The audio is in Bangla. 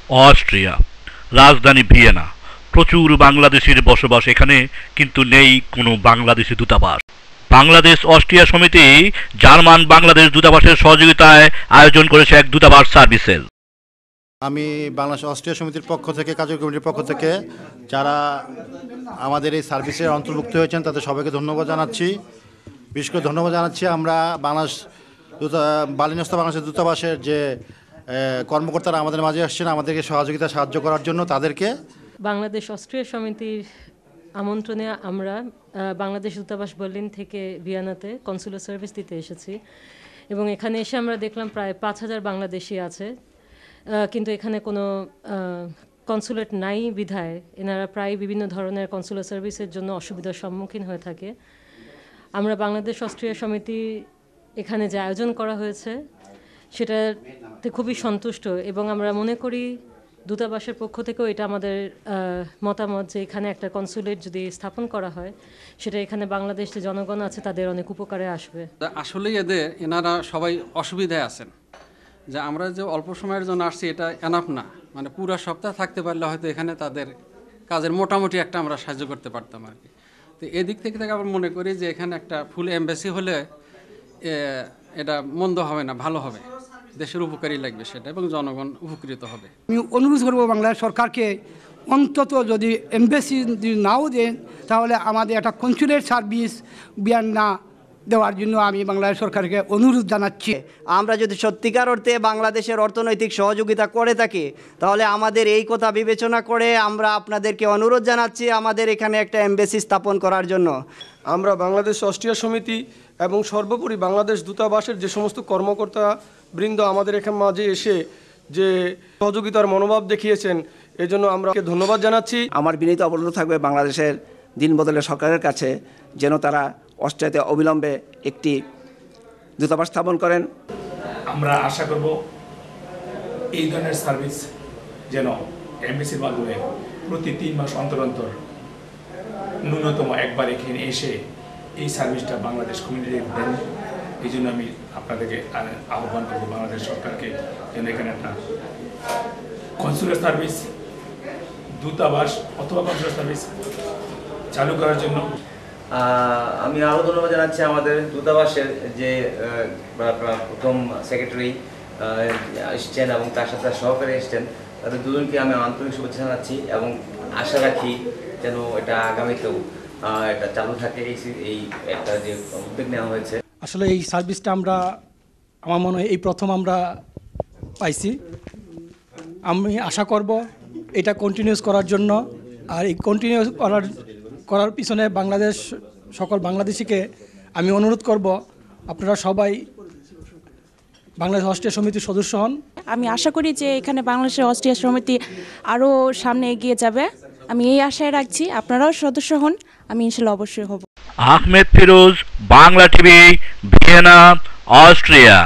অস্ট্রিয়া, রাজধানী ভিয়েনা। প্রচুর বাংলাদেশির বসবাস এখানে, কিন্তু নেই কোনো বাংলাদেশি দূতাবাস। বাংলাদেশ অস্ট্রিয়া সমিতি জার্মান বাংলাদেশ দূতাবাসের সহযোগিতায় আয়োজন করেছে এক দূতাবাস সার্ভিসের। আমি বাংলাদেশ অস্ট্রিয়া সমিতির পক্ষ থেকে, কার্যকরী কমিটির পক্ষ থেকে যারা আমাদের এই সার্ভিসের অন্তর্ভুক্ত হয়েছেন তাদের সবাইকে ধন্যবাদ জানাচ্ছি। বিশেষ করে ধন্যবাদ জানাচ্ছি আমরা বার্লিনস্থ বাংলাদেশের দূতাবাসের যে কর্মকর্তারা আমাদের মাঝে আসছেন আমাদেরকে সাহায্য করার জন্য তাদেরকে। বাংলাদেশ অস্ট্রিয়া সমিতির আমন্ত্রণে আমরা বাংলাদেশ দূতাবাস বার্লিন থেকে ভিয়েনাতে কনসুলার সার্ভিস দিতে এসেছি এবং এখানে এসে আমরা দেখলাম প্রায় ৫,০০০ বাংলাদেশি আছে, কিন্তু এখানে কোনো কনসুলেট নাই বিধায় এনারা প্রায় বিভিন্ন ধরনের কনসুলার সার্ভিসের জন্য অসুবিধার সম্মুখীন হয়ে থাকে। আমরা বাংলাদেশ অস্ট্রিয়া সমিতি এখানে যে আয়োজন করা হয়েছে সেটাতে খুবই সন্তুষ্ট এবং আমরা মনে করি দূতাবাসের পক্ষ থেকেও এটা আমাদের মতামত যে এখানে একটা কনসুলেট যদি স্থাপন করা হয় সেটা এখানে বাংলাদেশ যে জনগণ আছে তাদের অনেক উপকারে আসবে। আসলেই এনারা সবাই অসুবিধায় আছেন, যে আমরা যে অল্প সময়ের জন্য আসছি এটা এনাফ না, মানে পুরো সপ্তাহ থাকতে পারলে হয়তো এখানে তাদের কাজের মোটামুটি একটা আমরা সাহায্য করতে পারতাম আর কি। তো এদিক থেকে আমরা মনে করি যে এখানে একটা ফুল এমবাসি হলে এটা মন্দ হবে না, ভালো হবে, দেশের উপকারী লাগবে সেটা এবং জনগণ উপকৃত হবে। আমি অনুরোধ করবো বাংলাদেশ সরকারকে অন্তত যদি এমবাসি যদি নাও দেন তাহলে আমাদের একটা কনসুলেট সার্ভিস ভিয়েনা দেওয়ার জন্য আমি বাংলাদেশ সরকারকে অনুরোধ জানাচ্ছি। আমরা যদি সত্যিকার অর্থে বাংলাদেশের অর্থনৈতিক সহযোগিতা করে থাকি তাহলে আমাদের এই কথা বিবেচনা করে আমরা আপনাদেরকে অনুরোধ জানাচ্ছি আমাদের এখানে একটা এমবাসি স্থাপন করার জন্য। আমরা বাংলাদেশ অস্ট্রিয়া সমিতি এবং সর্বোপরি বাংলাদেশ দূতাবাসের যে সমস্ত কর্মকর্তা বৃন্দ আমাদের এখানে মাঝে এসে যে সহযোগিতার মনোভাব দেখিয়েছেন এজন্য আমরা ধন্যবাদ জানাচ্ছি। আমার বিনীত অনুরোধ থাকবে বাংলাদেশের দিন বদলের সরকারের কাছে যেন তারা অস্ট্রিয়াতে অবিলম্বে একটি দূতাবাস স্থাপন করেন। আমরা আশা করব এই ধরনের সার্ভিস যেন এমবাসির মাধ্যমে প্রতি ৩ মাস অন্তর অন্তর ন্যূনতম একবার এখানে এসে এই সার্ভিসটা বাংলাদেশ কমিউনিটি দেন। এই জন্য আমি আপনাদেরকে আহ্বান করব বাংলাদেশ সরকারকে যেন এখানে একটা কনসুলার সার্ভিস, দূতাবাস অথবা কনসুলার সার্ভিস চালু করার জন্য। আমি আরও ধন্যবাদ জানাচ্ছি আমাদের দূতাবাসের যে প্রথম সেক্রেটারি এসছেন এবং তার সাথে সহকারী এসছেন, তাদের দুজনকে আমি আন্তরিক শুভেচ্ছা জানাচ্ছি এবং আশা রাখি যেন এটা আগামীতেও এটা চালু থাকে। এই একটা যে উদ্যোগ নেওয়া হয়েছে, আসলে এই সার্ভিসটা আমার মনে হয় এই প্রথম আমরা পাইছি। আমি আশা করব এটা কন্টিনিউস করার জন্য, আর এই কন্টিনিউস করার পিছনে সকল বাংলাদেশিকে আমি অনুরোধ করব আপনারা সবাই বাংলাদেশ অস্ট্রিয়া সমিতির সদস্য হন। আমি আশা করি যে এখানে বাংলাদেশের অস্ট্রিয়া সমিতি আরও সামনে এগিয়ে যাবে, আমি এই আশায় রাখছি। আপনারাও সদস্য হন, আমি ইনশাল্লাহ অবশ্যই হব। Ahmed Firoz, Bangla TV, Vienna, Austria.